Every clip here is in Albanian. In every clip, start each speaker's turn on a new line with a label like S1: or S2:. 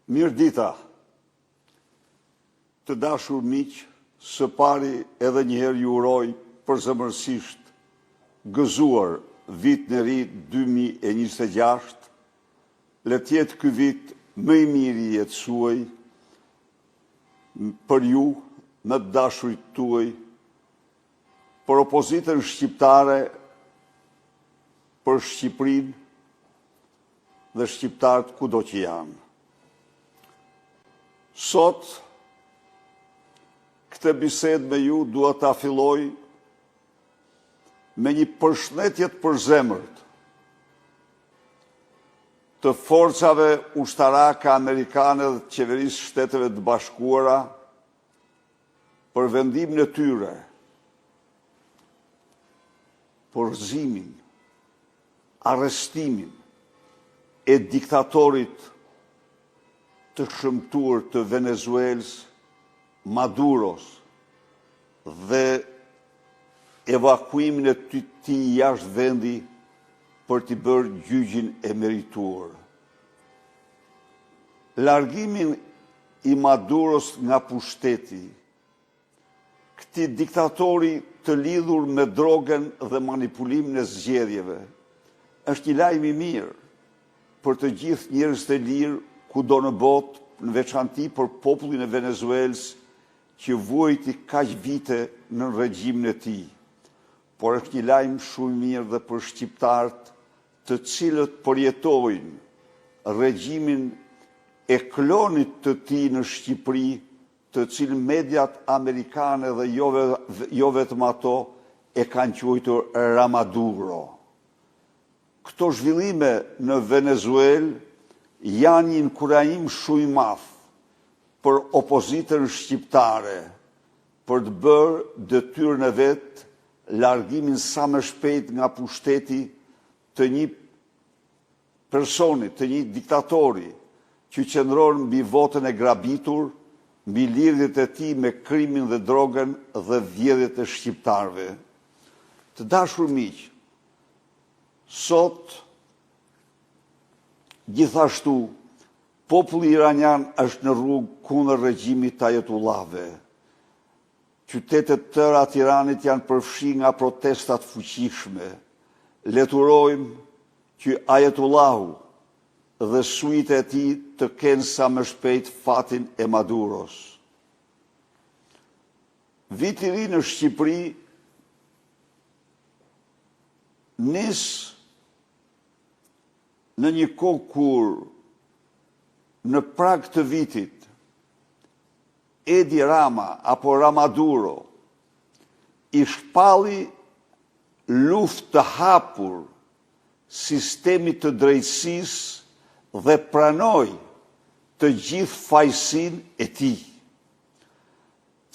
S1: Mirëdita, të dashur miq, së pari edhe njëherë ju uroj përzemërsisht gëzuar vit në ri 2026, le të jetë ky vit më i miri i jetës suaj për ju, me të dashurit tuaj, për opozitën shqiptare, për Shqipërinë dhe shqiptarët kudo që janë. Sot, këtë bisedë me ju dua ta filloj me një përshëndetje të përzemërt të forcave ushtarake amerikane dhe të qeverisë Shteteve të Bashkuara për vendimin e tyre, porzimin, arrestimin e diktatorit të shëmtuar të Venezuelës, Maduros, dhe evakuimin e tij jashtë vendi për t'i bërë gjyqin e merituar. Largimin i Maduros nga pushteti, këtij diktatori të lidhur me drogën dhe manipulimin e zgjedhjeve, është një lajm i mirë për të gjithë njerëzit e lirë kudo në botë, në veçanti për popullin e Venezuelës që vuajti kaq vite në regjimin e tij. Por është një lajm shumë mirë dhe për shqiptarët të cilët përjetojnë regjimin e klonit të tij në Shqipëri, të cilën mediat amerikane dhe jo vetëm ato e kanë quajtur Ramaduro. Këto zhvillime në Venezuelë janë një inkurajim shumë i madh për opozitën shqiptare për të bërë detyrën e vet largimin sa më shpejt nga pushteti të një personi, të një diktatori që qëndron mbi votën e grabitur, mbi lidhjet e tij me krimin dhe drogën dhe vjedhjet e shqiptarëve. Të dashur miq, sot gjithashtu, populli iranian është në rrugë kundër regjimit të Ajatullahëve. Qytetet tëra të Iranit janë përfshi nga protestat fuqishme. Le të urojmë që Ajatullahu dhe suite e tij të kenë sa më shpejt fatin e Maduros. Viti i ri në Shqipëri nis në një kohë kur në prag të vitit Edi Rama apo Ramaduro i shpalli luftë të hapur sistemit të drejtësisë dhe pranoi të gjithë fajsin e tij.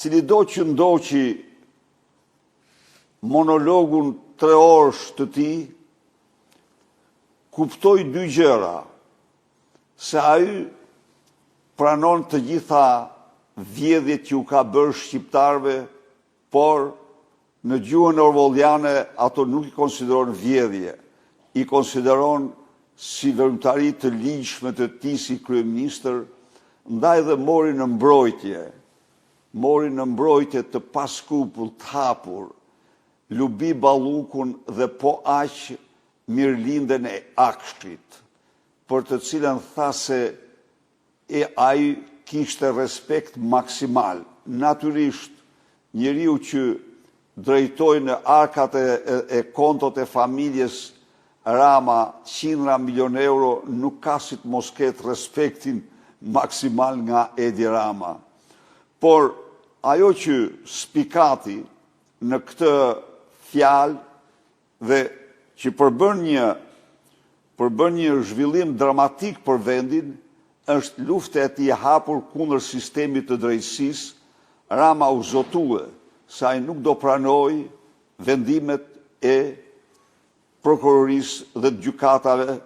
S1: Cili do që ndoqi monologun 3 orësh të tij, kuptoi 2 gjëra, se ai pranon të gjitha vjedhjet që u ka bërë shqiptarëve, por në gjuhën orwelliane ato nuk i konsideron vjedhje, i konsideron si veprimtari të ligjshme të tij si kryeministër, ndaj dhe mori në mbrojtje të paskrupull, të hapur, Lubi Ballukun dhe po aq Mirlindën e Akshit, për të cilën tha se ai kishte respekt maksimal. Natyrisht, njeriu që drejtoi në arkat e kontot e familjes Rama 100 milion euro nuk ka si të mos ketë respektin maksimal nga Edi Rama. Por ajo që spikati në këtë fjalë dhe që përbën një zhvillim dramatik për vendin, është lufta e tij e hapur kundër sistemit të drejtësisë. Rama u zotue se ai nuk do pranoj vendimet e prokurorisë dhe të gjykatave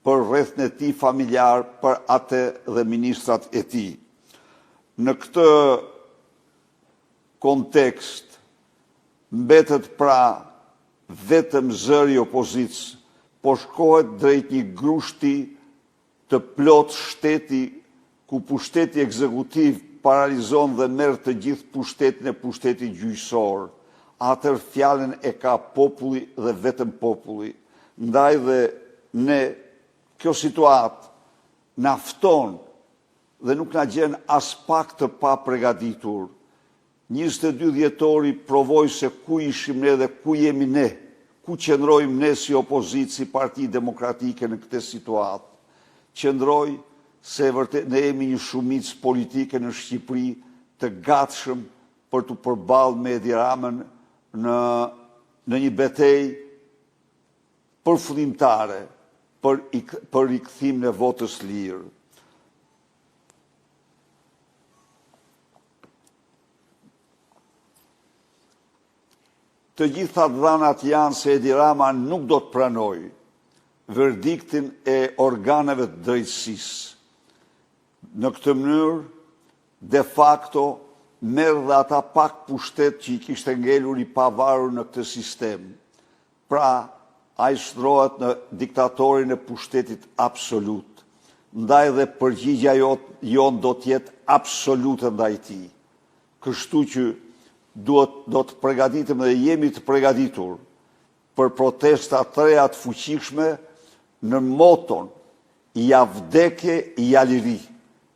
S1: për rrethën e tij familjar, për atë dhe ministrat e tij. Në këtë kontekst mbetet pra vetëm zëri opozicës, po shkohet drejt një grushti të plot shteti ku pushteti ekzekutiv paralizon dhe merr të gjithë pushtetin e pushtetit gjyqësor, atër fjalën e ka populli dhe vetëm populli. Ndaj dhe ne, kjo situatë na fton dhe nuk na gjen as pak të pa përgatitur. 22 dhjetori provoj se ku ishim ne dhe ku jemi ne, ku qëndrojmë ne si opozicë, si Parti Demokratike në këtë situatë. Qëndroj se vërtet ne jemi një shumicë politike në Shqipëri të gatshëm për të përballë me Edi Ramën në një betejë përfundimtare për rikthim në votës lirë. Të gjitha dhënat janë se Edi Rama nuk do të pranojë verdiktin e organeve të drejtësisë. Në këtë mënyrë, de facto, merr dhe ata pak pushtet që i kishte ngelur i pavarur në këtë sistem. Pra, ai shndrohet në diktatorin e pushtetit absolut. Ndaj dhe përgjigja jon do të jetë absolute ndaj tij. Kështu që do të përgatitem dhe jemi të përgatitur për protesta të reja të fuqishme në moton ja vdekje, ja liri,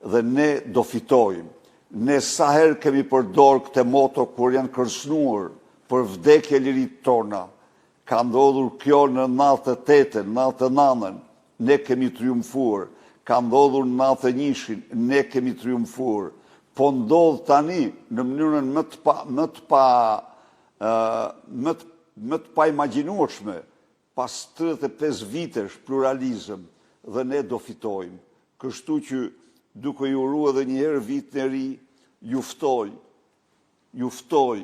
S1: dhe ne do fitojmë. Ne sa herë kemi përdorur këtë moto kur janë kërcënuar për vdekje lirit tona. Ka ndodhur kjo në 98-ën, 99-ën, ne kemi triumfuar. Ka ndodhur në 91-shin, ne kemi triumfuar. Po ndodh tani në mënyrën më të pa imagjinueshme, pas 35 vitesh pluralizëm, dhe ne do fitojmë. Kështu që duke ju urua edhe një herë vitin e ri, ju ftoj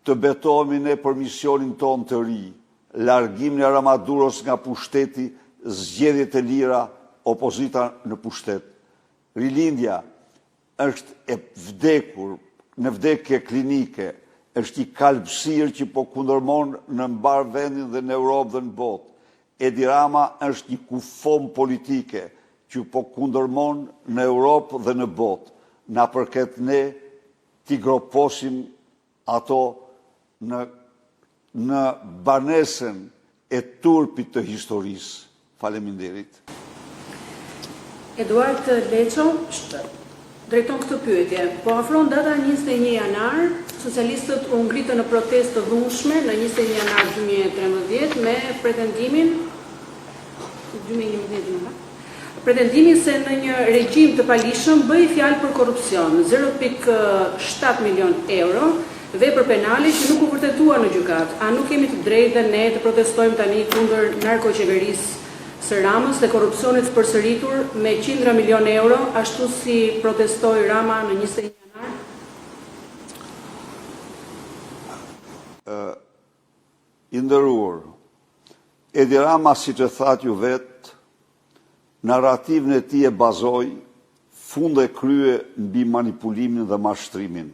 S1: të betohemi ne për misionin ton të ri, largimin e Ramaduros nga pushteti, zgjedhjet e lira, opozita në pushtet. Rilindja është e vdekur, në vdekje klinike, është i kalpsir që po kundërmon në mbar vendin dhe në Europë dhe në botë. Edi Rama është një kufom politike që po kundërmon në Europë dhe në botë. Na përket ne t'i groposim ato në banesën e turpit të historisë. Faleminderit.
S2: Eduard Leço drejton këtë pyetje. Po afron data 21 janar, socialistët u ngritën në protestë të dhunshme në 21 janar 2013 me pretendimin se në një regjim të palishëm bëi fjalë për korrupsion, 0.7 milion euro, vepër penale që nuk u vërtetua në gjykat. A nuk kemi të drejtë ne të protestojmë tani kundër narkoqeverisë së Ramës dhe korrupsionit përsëritur me qindra milion euro, ashtu si protestoi Rama në 21 janar?
S1: I nderuar, Edi Rama, si që thatë ju vetë, narrativën e tij e bazoi, fund e krye mbi manipulimin dhe mashtrimin.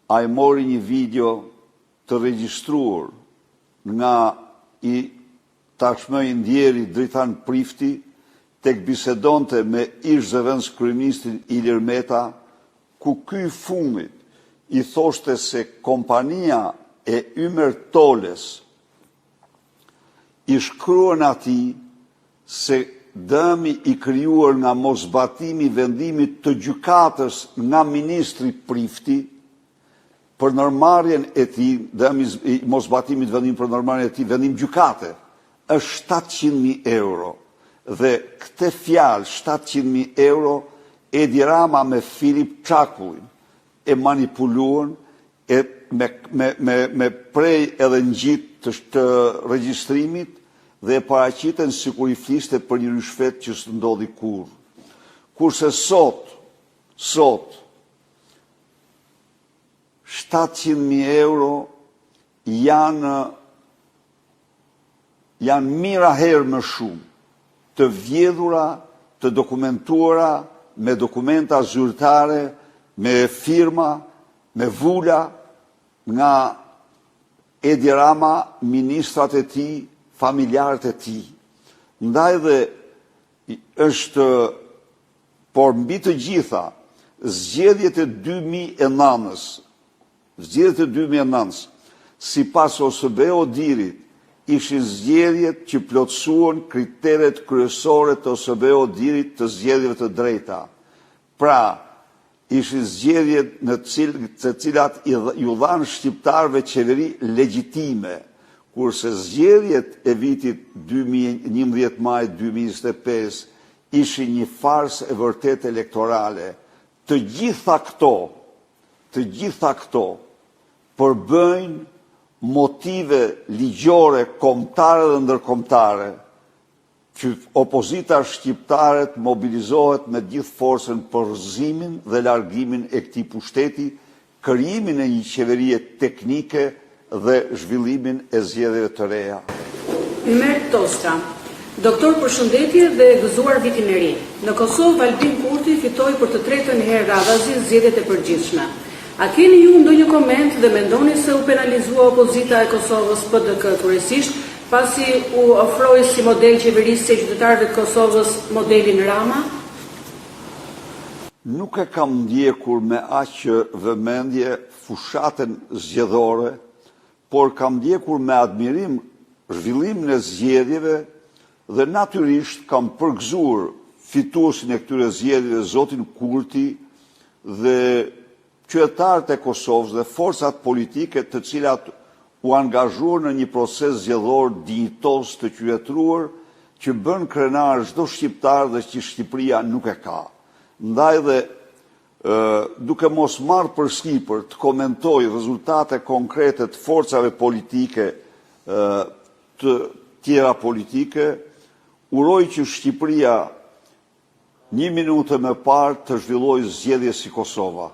S1: Ai mori një video të regjistruar nga i tashmë i ndjeri Dritan Prifti, tek bisedonte me ish zëvendës kryeministin Ilir Meta, ku ky fundit i thoshte se kompania e Ymer Toles i shkruan atij se dëmi i krijuar nga mosbatimi i vendimit të gjykatës nga ministri Prifti për normmarrjen e tij, dëmi i mosbatimit vendim për normmarrjen e tij, vendim gjykate, është 700.000 euro. Dhe këtë fjalë 700.000 euro Edi Rama me Filip Çakullin e manipuluan me prej edhe ngjit të regjistrimit dhe e paraqiten sikur i fliste për një rishfet që s'të ndodhi kurrë. Kurse sot 700.000 euro janë mira herë më shumë të vjedhura, të dokumentuara, me dokumenta zyrtare, me firma, me vula nga Edi Rama, ministrat e tij, familjarët e tij. Ndaj dhe është por mbi të gjitha, zgjedhjet e 2009-s, sipas OSBE-ODIR-it, ishin zgjedhjet që plotësuan kriteret kryesore të OSBE-ODIR-it të zgjedhjeve të drejta. Pra, ishin zgjedhjet në të cilat ju dhanë shqiptarëve qeveri legjitime, kurse zgjedhjet e vitit 11 maj 2025 ishin një farsë e vërtet elektorale. Të gjitha këto përbëjnë motive ligjore kombëtare dhe ndërkombëtare që opozita shqiptare të mobilizohet me gjithë forcën për rrëzimin dhe largimin e këtij pushteti, krijimin e një qeverie teknike dhe zhvillimin e zgjedhjeve të reja.
S2: Ymer Tosta, doktor përshëndetje dhe gëzuar vitin e ri. Në Kosovë, Albin Kurti fitoi për të tretën herë radhazi zgjedhjet e përgjithshme. A keni ju ndonjë koment dhe mendoni se u penalizua opozita e Kosovës PDK kryesisht, pasi u ofroi si model qeverisë e qytetarëve të Kosovës modelin Rama?
S1: Nuk e kam ndjekur me aq vëmendje fushatën zgjedhore, por kam ndjekur me admirim zhvillimin e zgjedhjeve dhe natyrisht kam përgëzuar fituesin e këtyre zgjedhjeve zotin Kurti dhe qytetarët e Kosovës dhe forcat politike të cilat u angazhuar në një proces zgjedhor dinjitos të qytetëruar që bën krenar çdo shqiptar dhe që Shqipëria nuk e ka. Ndaj dhe duke mos marrë përsipër të komentoj rezultate konkrete të forcave politike të tjera politike, uroj që Shqipëria 1 minutë më parë të zhvillojë zgjedhje si Kosova.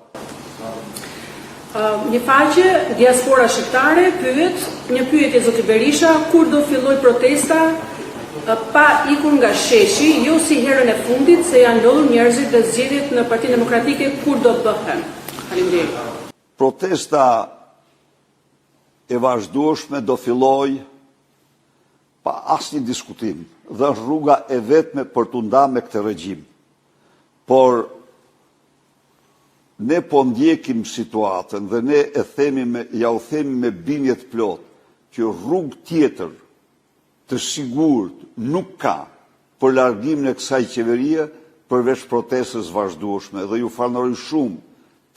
S2: Një faqe, diaspora shqiptare, pyet, një pyetje zoti Berisha, kur do filloj protesta pa ikur nga sheshi, jo si herën e fundit, se janë lodhur njerëzit dhe zgjedhjet në Partinë Demokratike, kur do bëhen? Faleminderit.
S1: Protesta e vazhdueshme do filloj pa asnjë diskutim, dhe është rruga e vetme për t'u ndarë me këtë regjim. Por ne po ndjekim situatën dhe ne ja u themi me bindje të plotë që rrugë tjetër të sigurt nuk ka për largimin e kësaj qeverie përveç protestës vazhdueshme dhe ju falenderoj shumë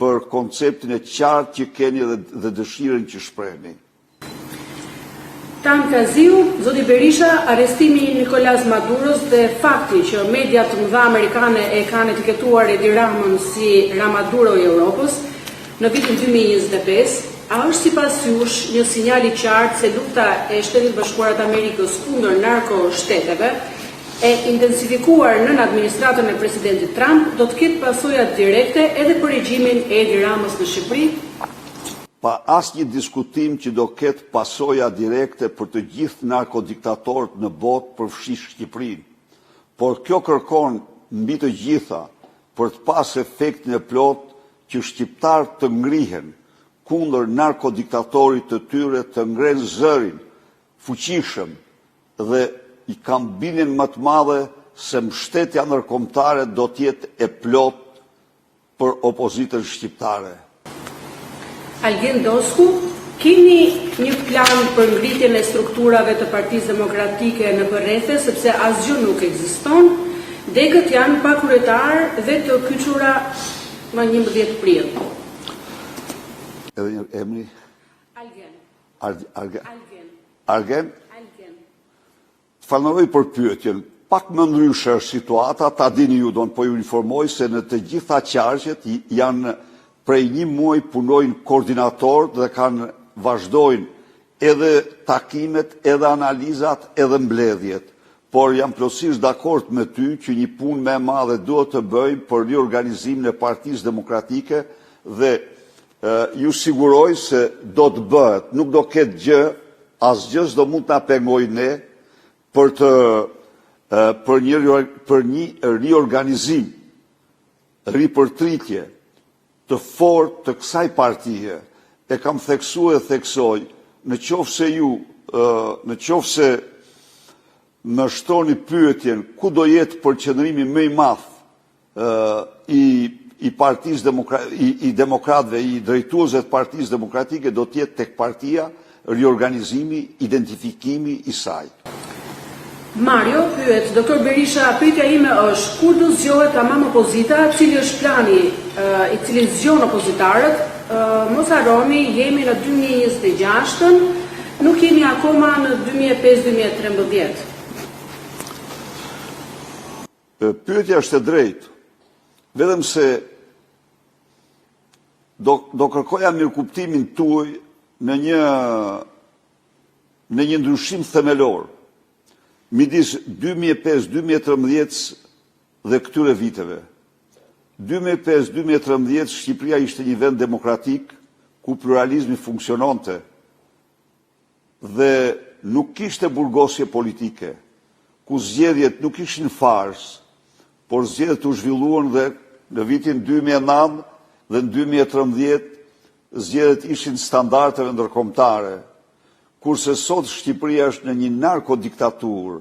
S1: për konceptin e qartë që keni dhe dëshirën që shprehni.
S2: Tan Kaziu, zoti Berisha, arrestimi i Nicolas Maduros dhe fakti që media të mëdha amerikane e kanë etiketuar Edi Ramën si Ramaduro i Europës në vitin 2025, a është sipas jush një sinjal i qartë se lufta e Shtetit Bashkuar të Amerikës kundër narko-shteteve e intensifikuar nën administratën e presidentit Trump do të ketë pasoja direkte edhe për regjimin e Edi Ramës në Shqipëri?
S1: Pa asnjë diskutim që do ketë pasoja direkte për të gjithë narkodiktatorët në botë përfshirë Shqipërinë. Por kjo kërkon mbi të gjitha për të pas efektin e plotë që shqiptarët të ngrihen kundër narkodiktatorit të tyre, të ngrenë zërin fuqishëm dhe i kam bindjen më të madhe se mbështetja ndërkombëtare do të jetë e plotë për opozitën shqiptare.
S2: Algin Dosku, keni një plan për ngritjen e strukturave të Partisë Demokratike në përrethe, sepse asgjë nuk ekziston, degët janë pa kryetar dhe të kyçura më 11 prill.
S1: Edhe një emri?
S2: Algen.
S1: Argen? Falenderoj për pyetjen. Pak më ndryshe është situata, ta dini ju, po ju informoj se në të gjitha qarqet janë prej 1 muaj punojnë koordinatorët dhe vazhdojnë edhe takimet, edhe analizat, edhe mbledhjet. Por jam plotësisht dakord me ty që një punë më e madhe duhet të bëjmë për riorganizimin e Partisë Demokratike dhe ju siguroj se do të bëhet, nuk do ketë gjë, asgjë s'do mund ta pengojë ne për një riorganizim, ripërtritje të fortë të kësaj partie. E kam theksuar e theksoj, në qoftë se më shtoni pyetjen ku do jetë përqendrimi më i madh i demokratëve, i drejtuesve të Partisë Demokratike do të jetë tek partia riorganizimi, identifikimi i saj.
S2: Mario pyet, doktor Berisha, pyetja ime është, kur do zgjohet tamam opozita, cili është plani i cili zgjon opozitarët? Mos harroni, jemi në 2026-ën, nuk jemi akoma në 2005-2013.
S1: Pyetja është e drejtë, vetëm se do kërkoja mirëkuptimin tuaj në një ndryshim themelor midis 2005-2013 dhe këtyre viteve. 2005-2013 Shqipëria ishte një vend demokratik ku pluralizmi funksiononte dhe nuk kishte burgosje politike, ku zgjedhjet nuk ishin fars, por zgjedhjet u zhvilluan dhe në vitin 2009 dhe në 2013 zgjedhjet ishin standardeve ndërkombëtare, kurse sot Shqipëria është në një narkodiktaturë,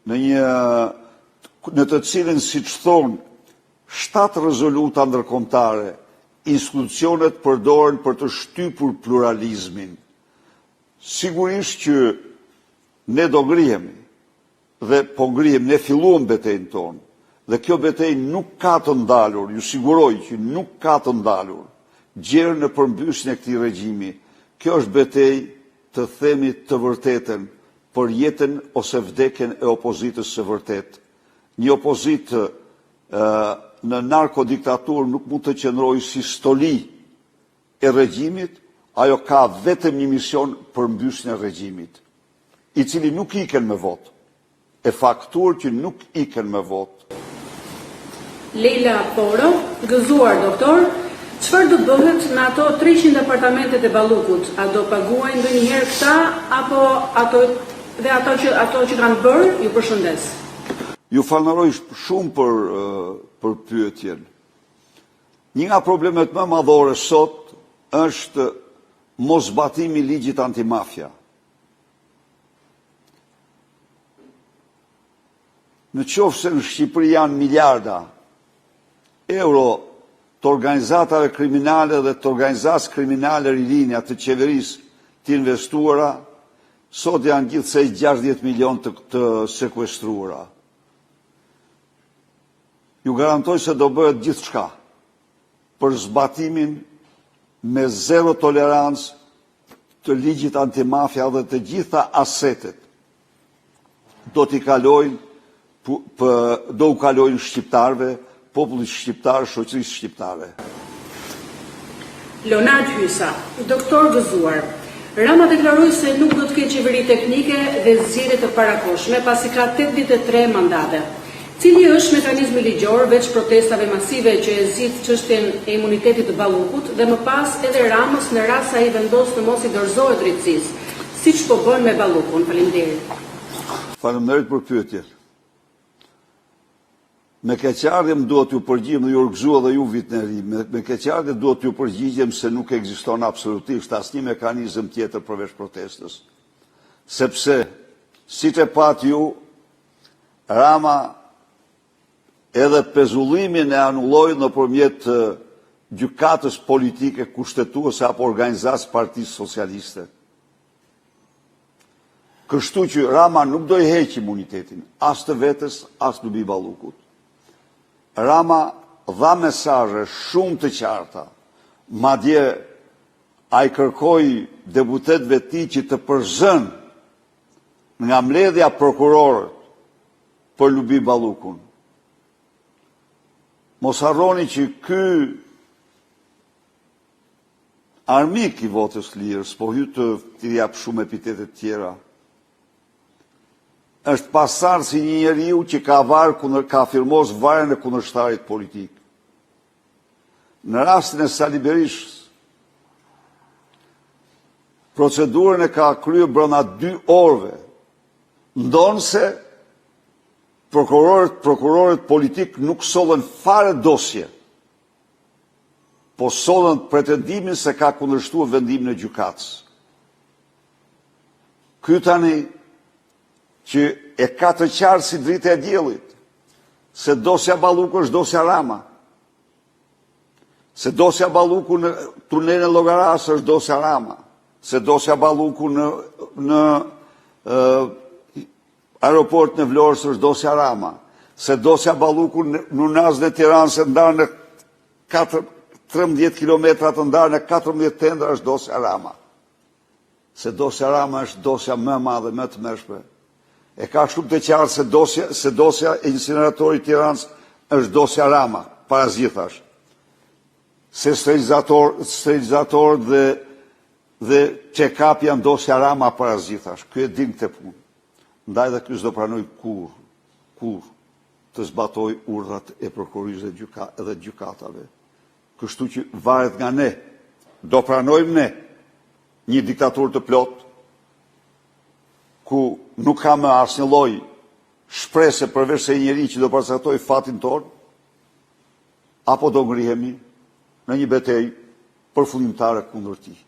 S1: në të cilën, siç thonë, 7 rezoluta ndërkombëtare, institucionet përdoren për të shtypur pluralizmin. Sigurisht që ne do ngrihemi, dhe po ngrihemi, ne filluam betejën tonë, dhe kjo betejë nuk ka të ndalur, ju siguroj që nuk ka të ndalur, gjerë në përmbysjen e këtij regjimi. Kjo është betejë të themi të vërtetën për jetën ose vdekjen e opozitës së vërtet. Një opozitë në narkodiktaturë nuk mund të qëndrojë si stoli e regjimit, ajo ka vetëm një mision për mbysjen e regjimit, i cili nuk iken me votë, e faktuar që nuk iken me votë.
S2: Leila Poro, gëzuar doktor, çfarë do bëhet me ato 300 apartamentet e Ballukut? A do paguajnë ndonjëherë këta apo ato që kanë bërë? Ju përshëndes.
S1: Ju falenderoj shumë për pyetjen. Një nga problemet më madhore sot është mosbatimi i ligjit antimafia. Në qoftë se në Shqipëri janë miliarda euro të organizatave kriminale dhe të organizatës kriminale rilinja të qeverisë të investuara, sot janë gjithsej 60 milion të sekuestruara. Ju garantoj se do bëhet gjithçka për zbatimin me zero tolerancë të ligjit antimafia dhe të gjitha asetet do u kalojnë shqiptarëve, popullit shqiptar, shoqërisë shqiptare.
S2: Leonard Hysa, doktor gëzuar, Rama deklaroi se nuk do të ketë qeveri teknike dhe zgjedhje të parakohshme pasi ka 83 mandate. Cili është mekanizmi ligjor veç protestave masive që e zgjidh çështjen e imunitetit të Ballukut dhe më pas edhe Ramës në rast se ai vendos të mos i dorëzohet drejtësisë, siç po bën me Ballukun? Faleminderit.
S1: Faleminderit për pyetjen. Me keqardhje më duhet ju përgjigjem dhe ju rgëzua dhe ju vit në ri. Me keqardhje duhet ju përgjigjem se nuk ekziston absolutisht asnjë mekanizëm tjetër përveç protestës. Sepse, siç e pat ju, Rama edhe pezullimin e anulloi nëpërmjet gjykatës politike kushtetuese apo organizatës Partisë Socialiste. Kështu që Rama nuk do i heq imunitetin, as të vetes, as mbi Ballukut. Rama dha mesazhe shumë të qarta, madje ai kërkoi deputetëve të tij që të përzën nga mbledhja prokurorët për mbi Ballukun. Mos harroni që ky armik i votës lirës, po hy të jap shumë epitete të tjera, është pasar si një njeriu që ka firmos varën e kundërshtarit politik. Në rastin e Sali Berishës, procedurën e ka kryer brenda 2 orëve, ndonse prokurorët politik nuk sollën fare dosje, po sollën pretendimin se ka kundërshtuar vendimin e gjykatës. Ky tani që e ka të qartë si dritë e diellit, se dosja Balluku është dosja Rama. Se dosja Balluku në tunelin Llogaras është dosja Rama. Se dosja Balluku në aeroport në Vlorës është dosja Rama. Se dosja Balluku në Unazën e Tiranës e ndarë në 13 kilometra të ndarë në 14 tendra është dosja Rama. Se dosja Rama është dosja më e madhe, më të mëshme. E ka shumë të qartë se dosja e incineratori Tiranës është dosja Rama, parazitash. Se sterilizator dhe check-up janë dosja Rama, parazitash. Ky e din këtë punë. Ndaj dhe ky s'do pranoj kur të zbatoj urdhat e prokurorisë dhe gjykatave. Kështu që varet nga ne. Do pranojmë ne një diktaturë të plot, ku nuk ka më asnjë lloj shprese përveç se njëri që do përcaktoj fatin tonë, apo do ngrihemi në një betejë përfundimtare kundër tij.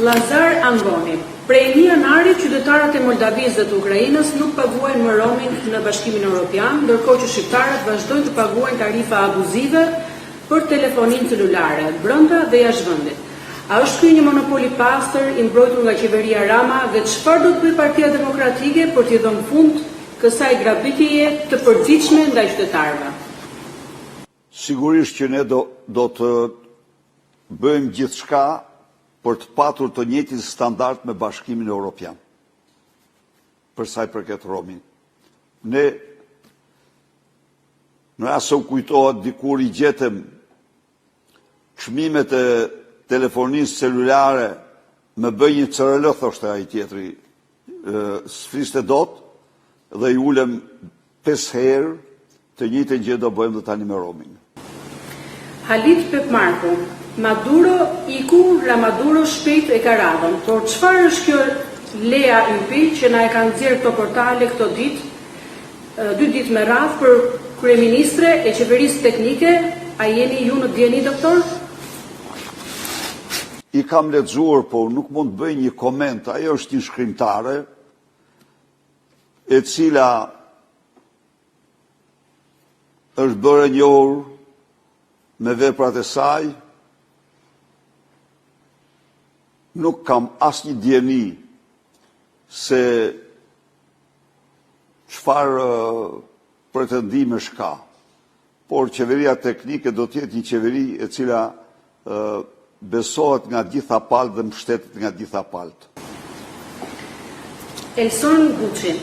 S2: Lazar Angoni. Prej 1 janari, qytetarët e Moldavisë dhe të Ukrainës nuk paguajnë më roaming në Bashkimin Evropian, ndërkohë që shqiptarët vazhdojnë të paguajnë tarifa abuzive për telefoninë celulare, brenda dhe jashtë vendit. A është ky një monopol i pastër i mbrojtur nga qeveria Rama dhe çfarë do të bëjë Partia Demokratike për t'i dhënë fund kësaj grabitjeje të përditshme ndaj qytetarëve?
S1: Sigurisht që ne do të bëjmë gjithçka për të patur të njëjtin standard me Bashkimin Evropian. Për sa i përket roaming. Ne në rast se u kujtohet dikur I gjetëm çmimet e telefonisë celulare me bëj një CRL, thoshte ai tjetri, s'fliste dot, dhe I ulem 5 herë, të njëjtën gjë do bëjmë dhe tani me roaming.
S2: Halit Pepmarku. Maduro iku, la Maduro shpejt e ka radhën. Por çfarë është kjo Lea Ypi që na e kanë nxjerrë këto portale këto ditë, 2 ditë me radhë për kryeministre e qeverisë teknike? A jeni ju në dieni, doktor?
S1: I kam lexuar, po nuk mund të bëj një koment. Ajo është një shkrimtare e cila është bërë e njohur me veprat e saj. Nuk kam asnjë dieni se çfarë pretendimesh ka. Por qeveria teknike do të jetë një qeveri e cila besohet nga gjitha palët dhe mbështetet nga gjitha palët.
S2: Elson Guçi.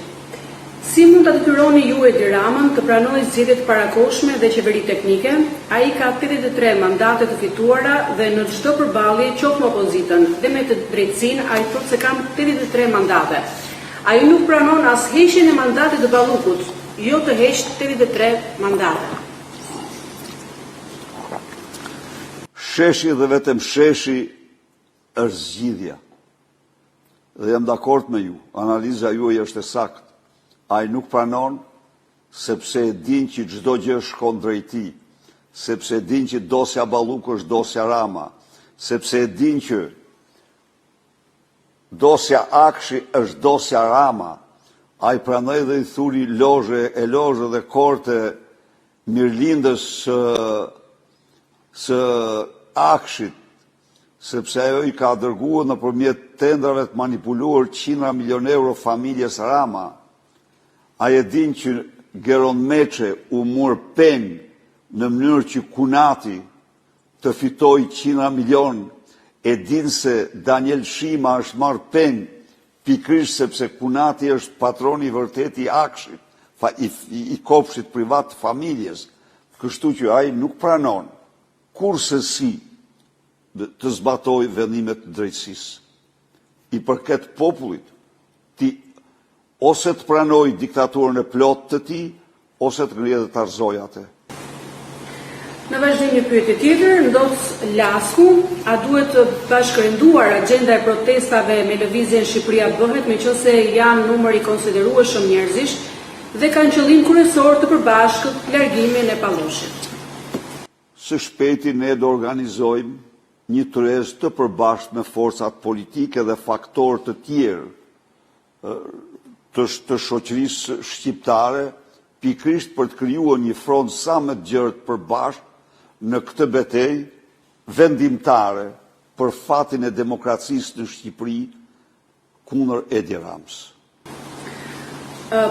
S2: Si mund të detyroni ju Edi Ramën të pranojë zgjedhjet parakohshme dhe qeveri teknike? Ai ka 83 mandate të fituara dhe në çdo përballje qoftë me opozitën dhe me të drejtësinë ai thotë se kam 83 mandate. Ai nuk pranon as heqjen e mandatit të Ballukut, jo të heqë 83 mandate.
S1: Sheshi dhe vetëm sheshi është zgjidhja. Dhe jam dakord me ju, analiza juaj është e saktë. Ai nuk pranon sepse e din që çdo gjë shkon drejt tij, sepse e din që dosja Balluku është dosja Rama, sepse e din që dosja Akshi është dosja Rama. Ai pranoi dhe I thuri elozhe dhe korte mirëlindës së Akshit, sepse ajo I ka dërguar nëpërmjet tendrave të manipuluar 100 milion euro familjes Rama. A e din që Geron Meçe u mor peng në mënyrë që Kunati të fitoj 100 milion, e din se Daniel Shima është marrë peng pikrisht sepse Kunati është patroni I vërtet I Akshit, I kopshtit privat të familjes, kështu që ai nuk pranon kurse si të zbatoj vendimet të drejtësisë. I përket popullit, ose të pranoj diktaturën e plot të tij, ose të ngrihet dhe të arëzoj atë.
S2: Në vazhdim një pyetje tjetër, ndos Lasku, a duhet të bashkërenduar agjenda e protestave me lëvizjen Shqipëria bëhet, meqense janë numër I konsiderueshëm njerëzish dhe kanë qëllim kryesor të përbashkët largimin e Palloshit?
S1: Së shpejti ne do organizojmë një tërheqje të përbashkët me forcat politike dhe faktorë të tjerë të shoqërisë shqiptare pikrisht për të krijuar një front sa më të gjerë përbashkë në këtë betejë vendimtare për fatin e demokracisë në Shqipëri kundër Edi Ramës.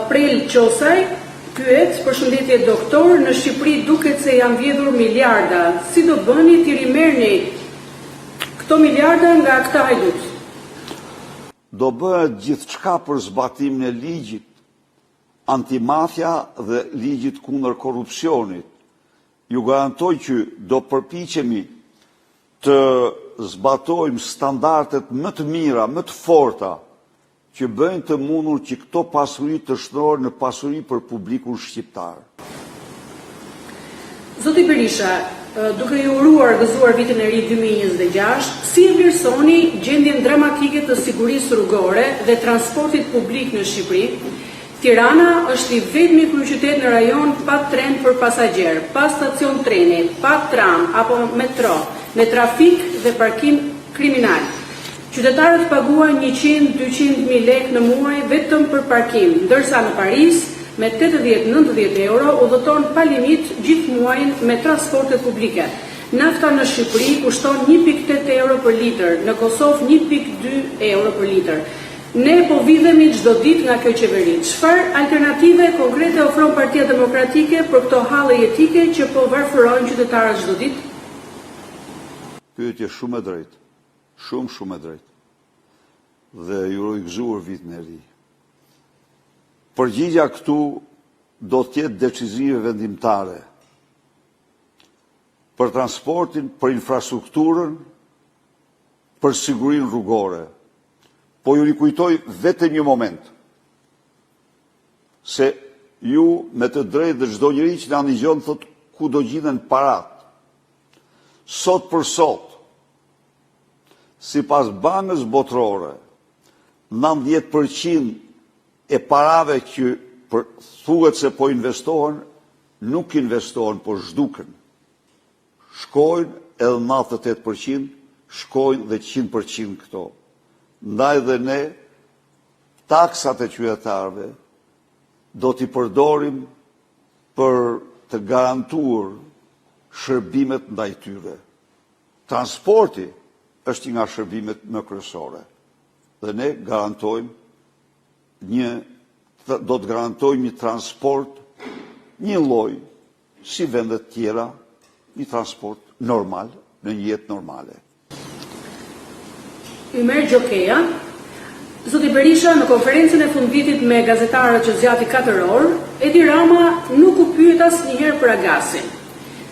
S2: Prel Qosaj pyet, përshëndetje doktor, në Shqipëri duket se janë vjedhur miliarda. Si do bëni t'i rimerrni këto miliarda nga këta hajdut?
S1: Do bëhet gjithçka për zbatimin e ligjit antimafia dhe ligjit kundër korrupsionit. Ju garantoj që do përpiqemi të zbatojmë standardet më të mira, më të forta, që bëjnë të mundur që këto pasuri të shndrohen në pasuri për publikun shqiptar.
S2: Zoti Berisha, duke ju uruar gëzuar vitin e ri 2026, si e vlerësoni gjendjen dramatike të sigurisë rrugore dhe transportit publik në Shqipëri? Tirana është i vetmi kryeqytet në rajon pa tren për pasagjer, pa stacion treni, pa tram apo metro, me trafik dhe parkim kriminal. Qytetarët paguajnë 100-200.000 lekë në muaj vetëm për parkim, ndërsa në Paris me 80-90 euro udhëton pa limit gjithë muajin me transportet publike. Nafta në Shqipëri kushton 1.8 euro për litër, në Kosovë 1.2 euro për litër. Ne po vidhemi çdo ditë nga kjo qeveri. Çfarë alternative konkrete ofron Partia Demokratike për këto halle jetike që po varfërojnë qytetarët çdo ditë?
S1: Pyetje shumë e drejtë. Shumë e drejtë. Dhe ju uroj gëzuar vitin e ri. Përgjigja këtu do të jetë decizive vendimtare për transportin, për infrastrukturën, për sigurinë rrugore. Po ju rikujtoj vetëm një moment, se ju me të drejtë dhe çdo njeri që na ndëgjon thot ku do gjenden parat. Sot për sot, sipas Bankës Botërore, 90% e parave që thuhet se po investohen, nuk investohen, por zhduken. Shkojnë edhe 98%, shkojnë dhe 100% këto. Ndaj dhe ne, taksat e qytetarëve do t'i përdorim për të garantuar shërbimet ndaj tyre. Transporti është nga shërbimet më kryesore. Dhe ne garantojmë do të garantojmë një transport, një lloj, si vendet tjera, një transport normal, në një jetë normale.
S2: Ymer Gjokeja, zoti Berisha në konferencën e fundvitit me gazetarët që zgjati 4 orë, Edi Rama nuk u pyet asnjëherë për Agasin.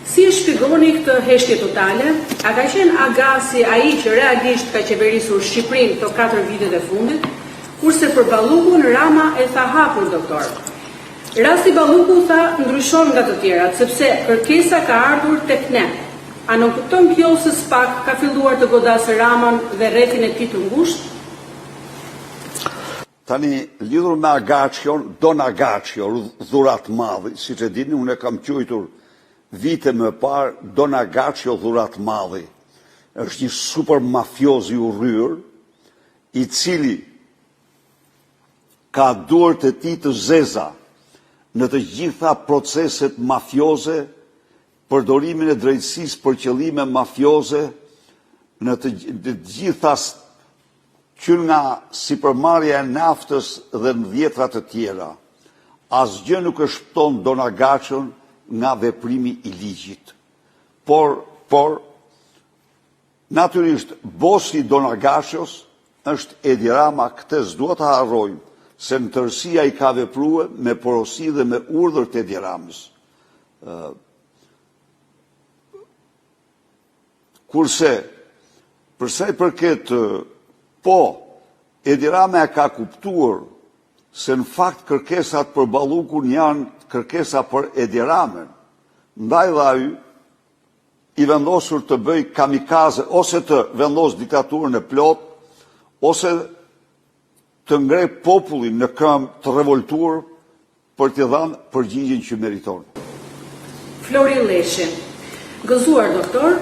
S2: Si e shpjegoni këtë heshtje totale? A ka qenë Agasi ai që realisht ka qeverisur Shqipërinë këto 4 vitet e fundit, kurse për Ballukun Rama e tha hapur doktor. Rasti Balluku tha ndryshon nga të tjerat, sepse kërkesa ka ardhur tek ne. A nuk kupton kjo se SPAK ka filluar të godasë Raman dhe rrethin e tij të ngushtë?
S1: Tani, lidhur me Agacion, Don Agacio, dhurat madhi, siç e dini, unë e kam quajtur vite më parë Don Agacio dhurat madhi. Është një super mafioz i urryr, i cili ka duart e tij të zeza në të gjitha proceset mafioze, përdorimin e drejtësisë për qëllime mafioze, në të gjitha që nga sipërmarrja e naftës dhe në dhjetra të tjera. Asgjë nuk e shpëton Don Agacion nga veprimi i ligjit. Por natyrisht, bosi Don Agacios është Edi Rama, këtë s'duhet ta harrojmë, se në tërësia i ka vepruar me porosi dhe me urdhër të Edi Ramës. Kurse, përsa i përket, Edi Rama e ka kuptuar se në fakt kërkesat për Ballukun janë kërkesa për Edi Ramën, ndaj dhe ai i vendosur të bëj kamikaze, ose të vendos diktaturën e plot, ose të ngrej popullin në këmbë të revoltuar për t'i dhënë përgjigjen që meriton.
S2: Florin Leshi, gëzuar doktor,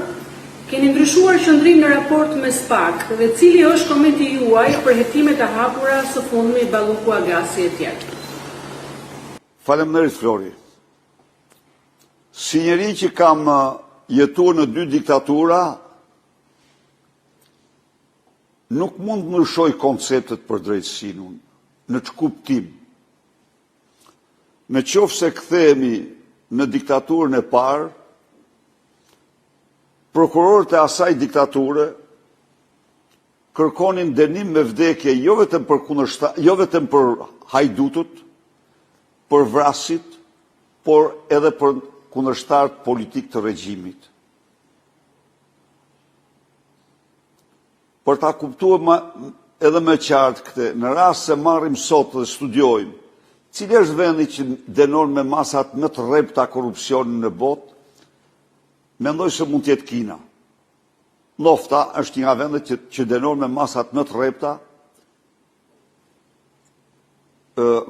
S2: keni ndryshuar qëndrim në raport me SPAK dhe cili është komenti juaj për hetimet e hapura së fundmi Balluku, Agasi e tjerë?
S1: Faleminderit, Flori. Si njeri që kam jetuar në 2 diktatura, nuk mund të ndryshoj konceptet për drejtësinë unë, në që kuptim. Në qoftë se kthehemi në diktaturën e parë, prokurorët e asaj diktature kërkonin dënim me vdekje jo vetëm për hajdutut, për vrasit, por edhe për kundërshtarët politik të regjimit. Për ta kuptuar edhe më qartë këtë, në rast se marrim sot dhe studiojmë, cili është vendi që dënon me masat më të rrepta korrupsionin në botë, mendoj se mund të jetë Kina. Lofta është një nga vendet që dënon me masat më të rrepta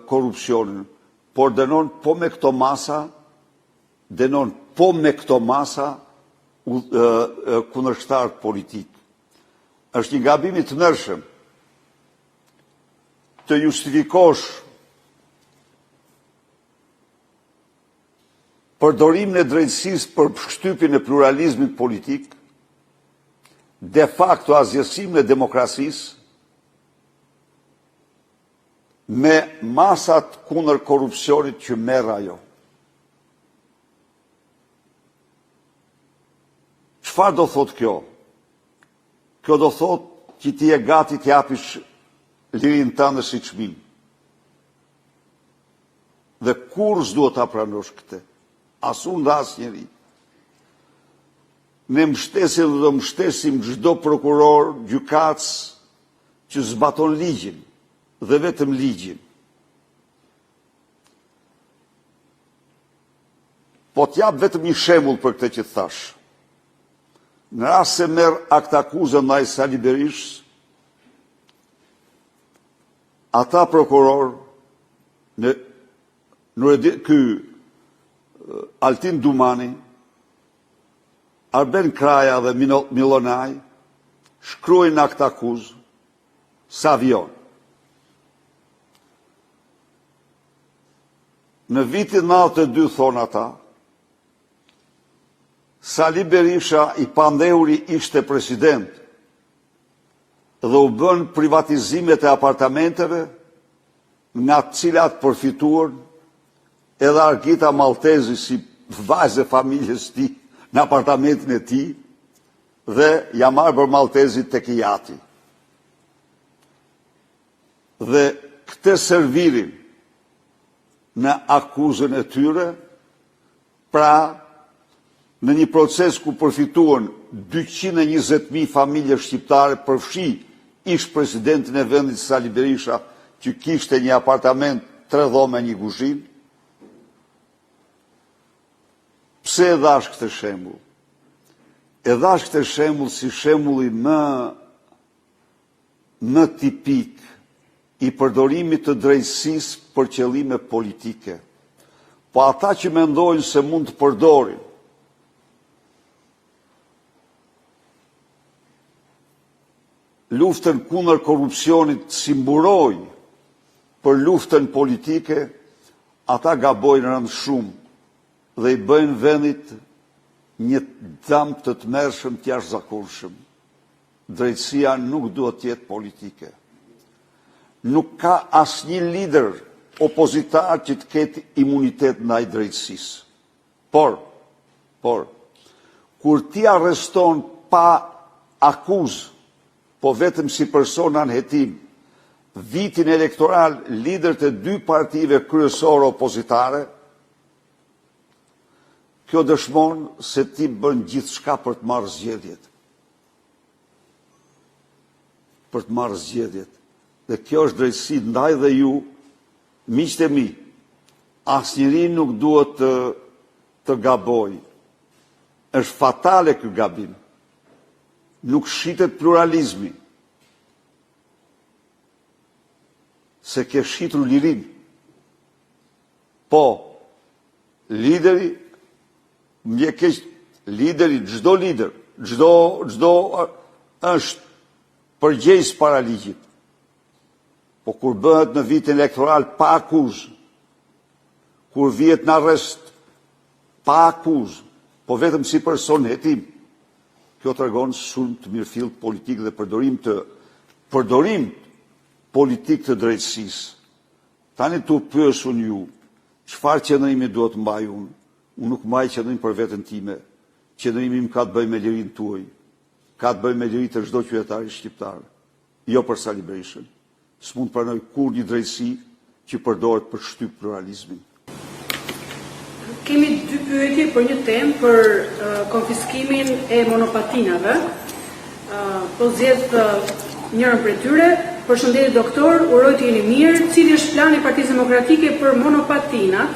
S1: korrupsionin, por dënon po me këto masa kundërshtarët politik. Është një gabim i tmerrshëm të justifikosh përdorimin e drejtësisë për shtypjen e pluralizmit politik, de facto azjesimin e demokracisë, me masat kundër korrupsionit që merr ajo. Çfarë do thot kjo? Kjo do thot që ti je gati të japish lirinë tënde si çmim. Dhe kur s'duhet ta pranosh këtë. As unë dhe as njeri. Ne mbështesim dhe do mbështesim çdo prokuror, gjykatës që zbaton ligjin dhe vetëm ligjin. Po t'jap vetëm një shembull për këtë që thash. Në rast se merr akt akuzë ndaj Sali Berishës, ata prokuror ky Altin Dumani, Arben Kraja dhe Milonaj shkruajnë akt akuzë Savion. Në vitin 92 thonë ata, Sali Berisha I pandehuri ishte president dhe u bën privatizimet e apartamenteve nga të cilat përfituan edhe Argita Maltezi si vajzë e familjes tij në apartamentin e tij dhe ja marrë për Maltezi tek Jati. Dhe këtë servirin në akuzën e tyre, pra në një proces ku përfituan 220.000 familje shqiptare, përfshi ish presidentin e vendit Sali Berisha, që kishte një apartament 3 dhome e një kuzhinë. Pse e dhash këtë shembull? E dhash këtë shembull si shembulli më tipik I përdorimit të drejtësisë për qëllime politike. Po ata që mendojnë se mund të përdorin luftën kundër korrupsionit si mburoj për luftën politike, ata gabojnë rënd shumë dhe I bëjnë vendit një dëm të tmerrshëm të jashtëzakonshëm. Drejtësia nuk duhet të jetë politike. Nuk ka asnjë lider opozitar që të ketë imunitet ndaj drejtësisë. Por, kur ti arreston pa akuzë, po vetëm si person anhetim, vitin elektoral lider të 2 partive kryesore opozitare, kjo dëshmon se ti bën gjithçka për të marrë zgjedhjet. Për të marrë zgjedhjet. Dhe kjo është drejtësi ndaj dhe ju, miqtë e mi, asnjëri nuk duhet të gabojë. Është fatale ky gabim. Nuk shitet pluralizmi, se ke shitur lirin. Po, lideri, çdo lider, çdo është përgjegjës para ligjit. Po kur bëhet në vitin elektoral pa akuzë, kur vjet në arrest pa akuzë, po vetëm si person hetim, kjo tregon shumë të mirëfill politik dhe përdorim politik të drejtësisë. Tani tu pyes unë ju, çfarë qëndrimi duhet mbaj unë? Unë nuk mbaj qëndrim për veten time. Qëndrimi im ka të bëjë me lirinë tuaj, ka të bëjë me lirinë të çdo qytetari shqiptar, jo për Sali Berishën. S'mund të pranoj kur një drejtësi që përdoret për shtyp pluralizmin.
S2: Kemi dy pyetje për një temë për konfiskimin e monopatinave. Po zgjedh njërën prej tyre. Përshëndetje doktor, uroj të jeni mirë. Cili është plani i Partisë Demokratike për monopatinat,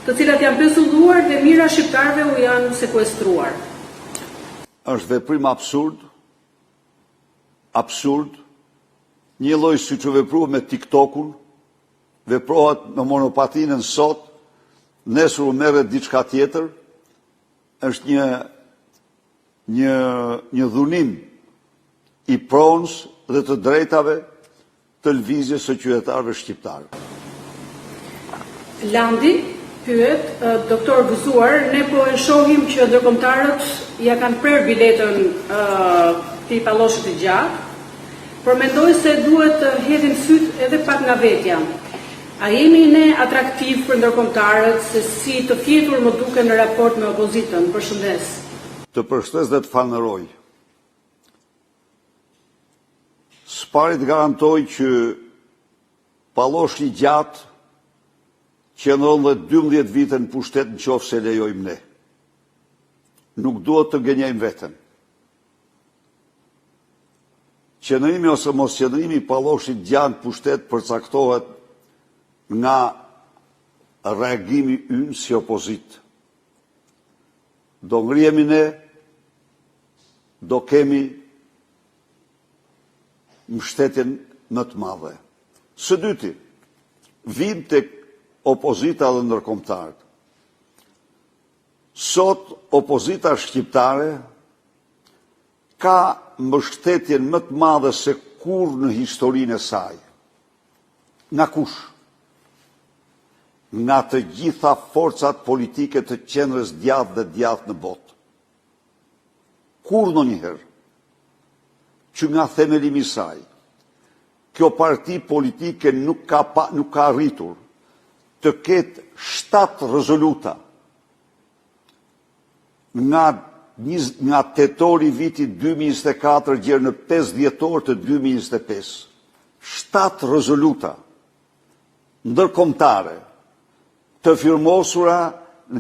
S2: të cilat janë pezulluar dhe mira shqiptarëve u janë sekuestruar?
S1: Është veprim absurd, një lloj siç u veprua me TikTokun, veprohet me monopatinën sot, nesër u merret diçka tjetër, është një dhunim i pronës dhe të drejtave të lëvizjes së qytetarëve shqiptarë.
S2: Landi pyet, doktor Gëzuar, ne po e shohim që ndërkombëtarët ja kanë prerë biletën të palloshit të gjatë, por mendoj se duhet të hedhim syt edhe pak nga vetja. A jemi ne atraktiv për ndërkombëtarët, se si të fjetur më duken në raport me opozitën? Përshëndes.
S1: Të përshëndes dhe të falënderoj. S'pari të garantoj që palloshi i gjatë qëndron dhe 12 vite në pushtet në qoftë se lejojmë ne. Nuk duhet të gënjejmë veten. Qëndrimi ose mos qëndrimi i palloshit gjatë në pushtet përcaktohet nga reagimi ynë si opozit. Do ngrihemi ne, do kemi mbështetjen më të madhe. Së dyti, vim tek opozita dhe ndërkombëtarët. Sot opozita shqiptare ka mbështetjen më të madhe se kur në historinë e saj. Nga kush? Nga të gjitha forcat politike të qendrës djathtë dhe djathtë në botë. Kur ndonjëherë që nga themelimi i saj, kjo parti politike nuk ka arritur të ketë 7 rezoluta nga tetori vitit 2024 gjerë në 5 dhjetor të 2025. 7 rezoluta ndërkombëtare të firmosura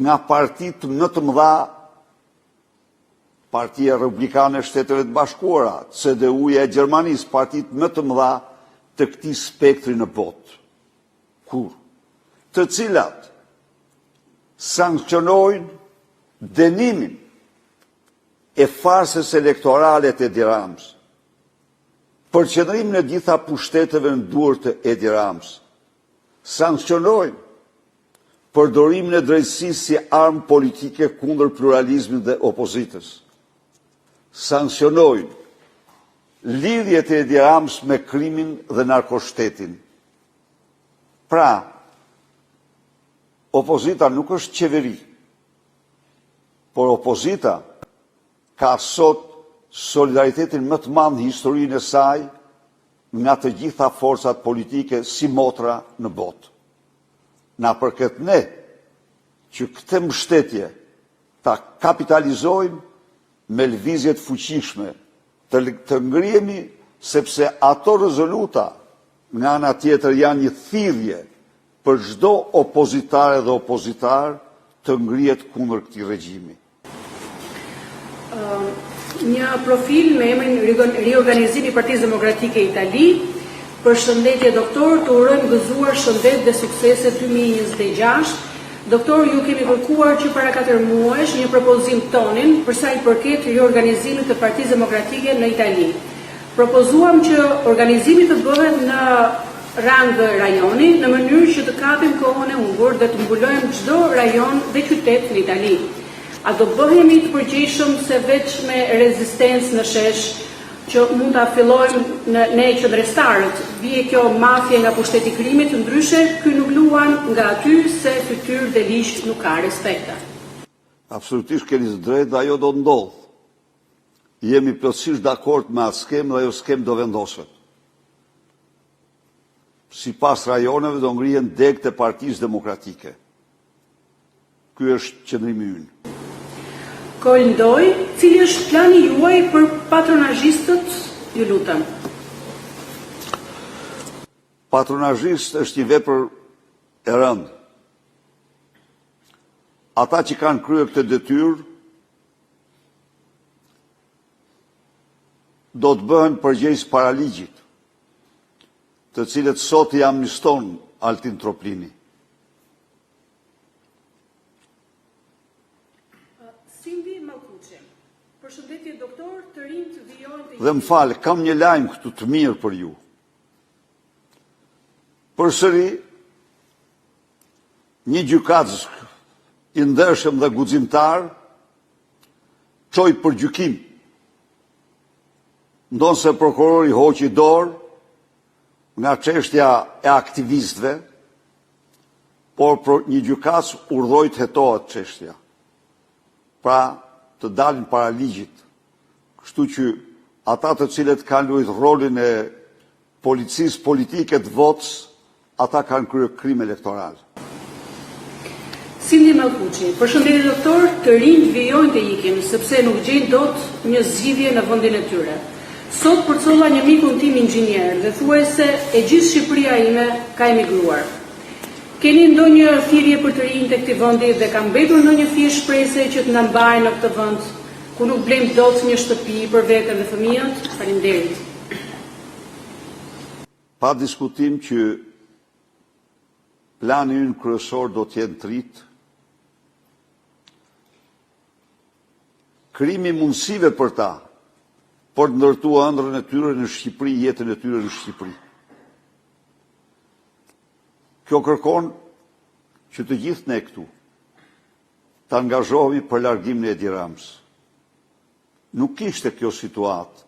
S1: nga partitë më të mëdha, Partia Republikane e Shteteve të Bashkuara, CDU-ja e Gjermanisë, partitë më të mëdha të këtij spektri në botë. Kur? Të cilat sankcionojnë dënimin e farsës elektorale të Edi Ramës, për qëndrimin e gjitha pushteteve në duar të Edi Ramës, sankcionojnë përdorimin e drejtësisë si armë politike kundër pluralizmit dhe opozitës, sankcionojnë lidhjet e Edi Ramës me krimin dhe narkoshtetin. Pra, opozita nuk është qeveri, por opozita ka sot solidaritetin më të madh në historinë e saj nga të gjitha forcat politike si motra në botë. Na përket ne që këtë mbështetje ta kapitalizojmë me lëvizjet fuqishme, të ngrihemi sepse ato rezoluta nga ana tjetër janë një thirrje për çdo opozitare dhe opozitar të ngrihet kundër këtij regjimi.
S2: Një profil me emrin Riorganizimi i Partisë Demokratike Itali. Përshëndetje doktor, të urojmë gëzuar shëndet dhe suksese 2026. Doktor, ju kemi kërkuar që para 4 muajsh një propozim tonin për sa i përket riorganizimit të Partisë Demokratike në Itali. Propozuam që organizimi të bëhet në rang dhe rajoni, në mënyrë që të kapim kohën e humbur dhe të mbulojmë çdo rajon dhe qytet në Itali. A do bëhemi të përgjegjshëm se veç me rezistencë në shesh që mund ta fillojmë ne qendrestarët, vije kjo mafje nga pushteti i krimit, ndryshe ky nuk luan nga aty se fytyrë dhe ligj nuk ka respekta.
S1: Absolutisht keni të drejtë dhe ajo do të ndodhë. Jemi plotësisht dakord me atë skemë dhe ajo skemë do vendoset. Sipas rajoneve do ngrihen degët e Partisë Demokratike. Ky është qëndrimi ynë.
S2: Kolndoj, cili është plani juaj për patronazhistët, ju lutem?
S1: Patronazhist është një vepër e rëndë. Ata që kanë kryer këtë detyrë do të bëhen përgjegjës para ligjit, të cilët sot i amniston Altin Troplini.
S2: Përshëndetje doktor, të rinj të vijojnë të...
S1: Dhe më falë, kam një lajm këtu të mirë për ju. Përsëri, një gjykatës i ndershëm dhe guximtar çoi për gjykim. Ndonse prokurori hoqi dorë nga çështja e aktivistëve, por një gjykatës urdhoi të hetohet çështja. Pra, të dalin para ligjit. Kështu që ata të cilët kanë luajtur rolin e policisë politike të votës, ata kanë kryer krim elektoral.
S2: Silje Mallkuçi, përshëndetje doktor, të rinj vijojnë të ikin, sepse nuk gjejnë dot një zgjidhje në vendin e tyre. Sot përcolla një mikun tim inxhinier dhe thuajse e gjithë Shqipëria ime ka emigruar. Keni ndonjë thirrje për të rinj të këtij vendi dhe ka mbetur ndonjë fije shpresë që të na mbajnë në këtë vend ku nuk blejmë dot një shtëpi për veten dhe fëmijët? Faleminderit.
S1: Pa diskutim që plani ynë kryesor do të jetë trit. Krimi mundësive për ta, për të ndërtuar ëndrrën e tyre në Shqipëri, jetën e tyre në Shqipëri. Kjo kërkon që të gjithë ne këtu të angazhohemi për largimin e Edi Ramës. Nuk kishte kjo situatë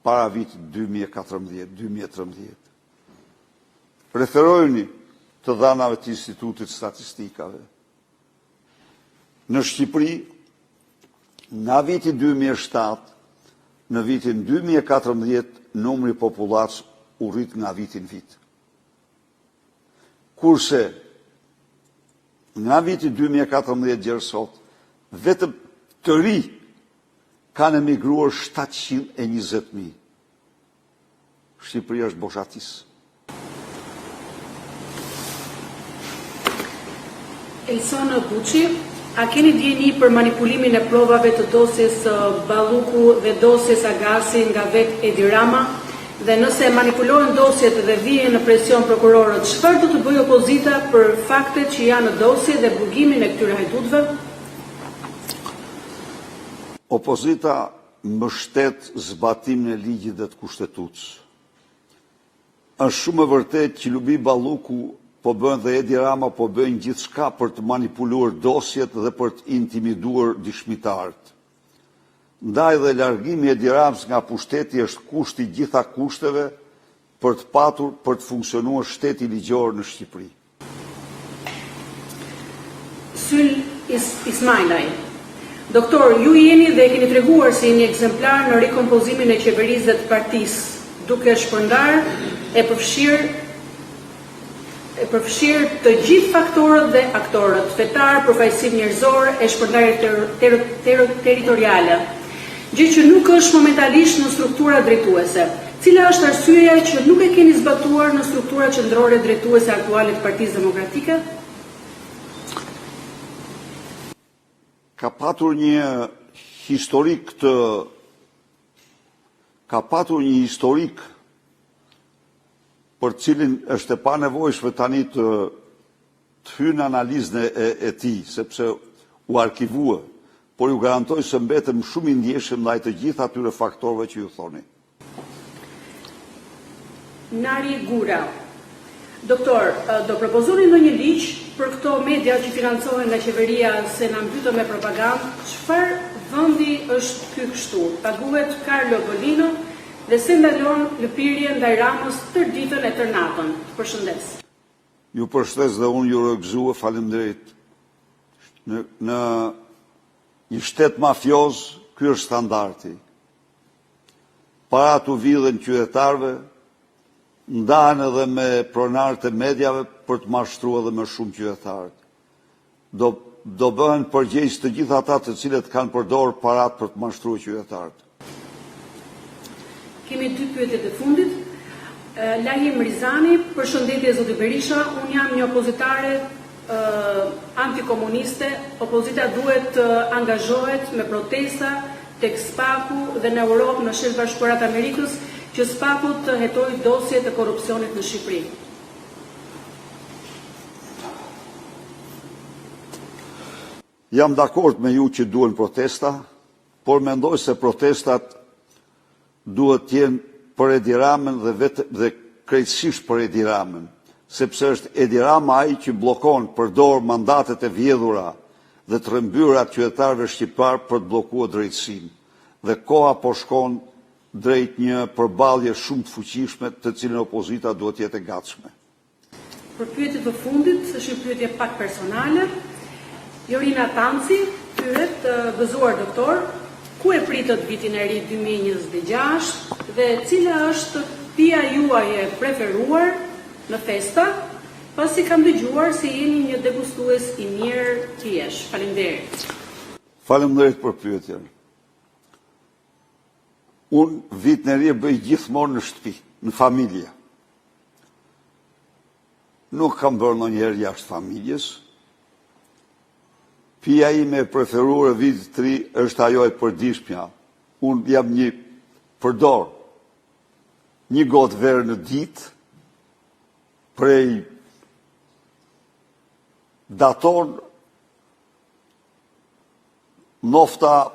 S1: para vitit 2014-2013. Referojni të dhanave të Institutit Statistikave. Në Shqipëri, nga viti 2007, në vitin 2014, numri popullatës u rrit nga vitin vit. Kurse, nga viti 2014 deri sot, vetëm të ri kanë emigruar 720.000. Shqipëria është boshatis.
S2: Elson Buçi, a keni dieni për manipulimin e provave të dosjes Balluku dhe dosjes Agasi nga vet Edi Rama? Dhe nëse manipulohen dosjet dhe vijen në presion prokurorët, çfarë do të bëjë opozita për faktet që janë në dosje dhe burgimin e këtyre hajdutëve?
S1: Opozita mbështet zbatimin e ligjit dhe të kushtetutës. Është shumë e vërtet që Lubi Balluku po bën dhe Edi Rama po bëjnë gjithçka për të manipuluar dosjet dhe për të intimiduar dëshmitarët. Ndaj dhe largimi e Edi Ramës nga pushteti është kushti gjitha kushteve për të patur për të funksionuar shteti ligjor në Shqipëri.
S2: Syl Ismailaj, doktor, ju jeni dhe keni treguar si një ekzemplar në rikompozimin e qeverisë dhe të partisë, duke shpërndar e përfshirë të gjithë faktorët dhe aktorët, fetar, përfaqësim njerëzor e shpërndarje territoriale. Gjë që nuk është momentalisht në struktura drejtuese. Cila është arsyeja që nuk e keni zbatuar në struktura qendrore drejtuese aktuale të Partisë Demokratike?
S1: Ka patur një historik për cilin është e panevojshme tani të hynë analizën e tij, sepse u arkivua. Por ju garantoj se mbetëm shumë i ndjeshëm ndaj të gjitha atyre faktorëve që ju thoni.
S2: Nari Gura, Doktor, do propozoni ndonjë ligj për këto media që financohen nga qeveria se na mbytën me propagandë? Çfarë vendi është ky kështu? Paguhet Carlo Golino dhe se ndalon lëpirje ndaj Ramës tër ditën e tër natën. Përshëndes.
S1: Ju përshëndes dhe unë ju rrëgëzua, faleminderit. Në një shtet mafioz, ky është standardi. Parat u vidhen qytetarëve, ndahen edhe me pronarët e medjave për të mashtruar edhe me shumë qytetarët. Do bëhen përgjegjës të gjithë ata të cilët kanë përdorur parat për të mashtruar qytetarët.
S2: Kemi 2 pyetje të fundit. Lahim Rizani, përshëndetje zoti Berisha, unë jam një opozitare antikomuniste, opozita duhet të angazhohet me protesta tek SPAK-u dhe në Europë, në Shtetet Bashkuara të Amerikës, që SPAK-u të hetojë dosjet e korrupsionit në Shqipëri.
S1: Jam dakord me ju që duhen protesta, por mendoj se protestat duhet të jenë për Edi Ramën dhe krejtësisht për Edi Ramën, sepse është Edi Rama ai që bllokon, përdor mandatet e vjedhura dhe të rrëmbyra qytetarëve shqiptar për të bllokuar drejtësinë. Dhe koha po shkon drejt një përballje shumë të fuqishme, të cilën opozita duhet të jetë e gatshme.
S2: Për pyetjet të fundit, është një pyetje pak personale. Jorina Tanci pyet, gëzuar doktor, ku e pritët vitin e ri 2026 dhe cila është pija juaj e preferuar në festa, pasi kam dëgjuar se jeni një degustues i mirë pijesh. Faleminderit.
S1: Faleminderit për pyetjen. Unë vitin e ri e bëj gjithmonë në shtëpi, në familje. Nuk kam bërë ndonjëherë jashtë familjes. Pija ime e preferuar e vitit të ri është ajo e përditshmja. Unë jam përdor një gotë verë në ditë prej daton nofta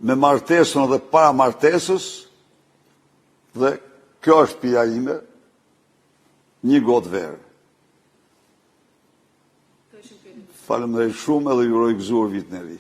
S1: me martesën dhe para martesës, dhe kjo është pija ime, një gotë verë. Faleminderit shumë edhe ju uroj gëzuar vitin e ri.